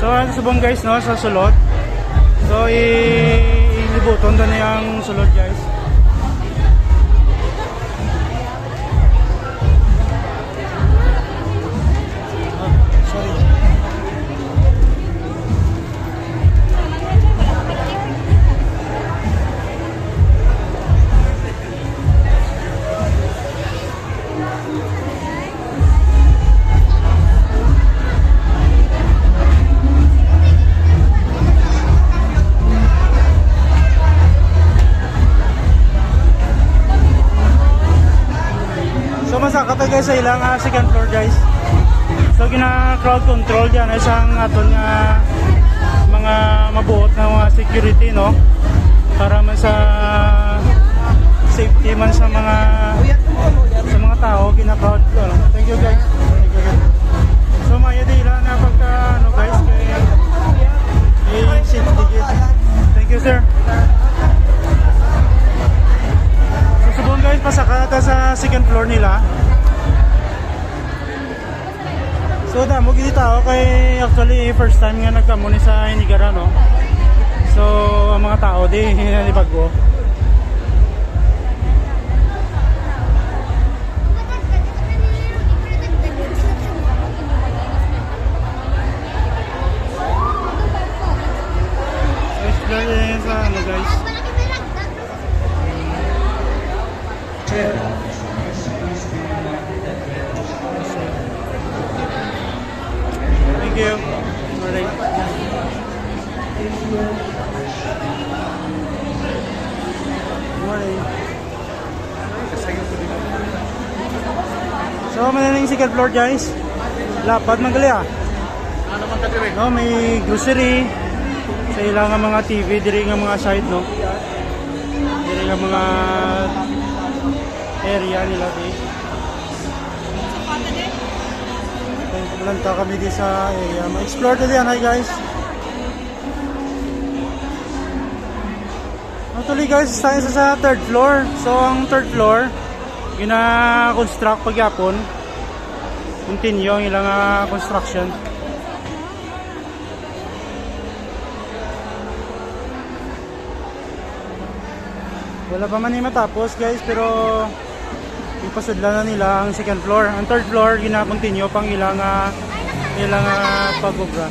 So ano subong guys no sa sulod. So ilibuton na yung sulod guys. So masakatay guys sa ilang second floor guys. So gina crowd control diyan ay isang aton nga mga mabuot na mga security no para man sa safety man sa mga tao gina crowd. Thank you guys. Thank you guys. So maya dila na pagka ano guys kay safety gate. Thank you sir. Subong guys, pasaka na sa second floor nila. So damo gini tao kay actually first time nga nagkamo ni sa Inigara no. So ang mga tao di bago. So explore din sa ano guys. Thank you. Alright. Morning. So, manaling second floor guys. Lapad man gali Ano man kadiri? no, may grocery. Sa ilang nga mga TV, diri nga mga side no. Diri nga mga area nila guys. Lanta kami di sa area. Ma-explore na diyan, hi guys. Actually guys, tayo sa third floor. So ang third floor, gina-construct pagyapon. Continue ang ilang construction. Wala pa man ni matapos guys, pero ipasadla na nila ang second floor. Ang third floor, gina-continue pang ilang pag-obra.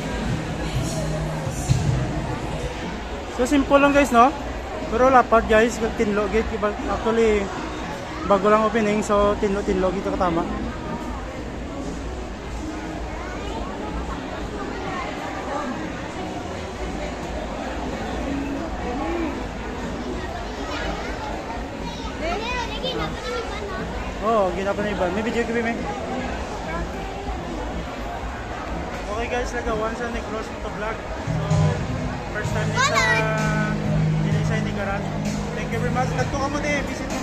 So simple lang guys no. Pero lapad guys, tinlo gate actually bago lang opening, so tinlo gito katama. Oh, ginapaniban. May video kayo may. Okay guys, once na nag-close mo to vlog. So, first time din sa Inigara. Thank you very much. Nagto ka mo din. Visit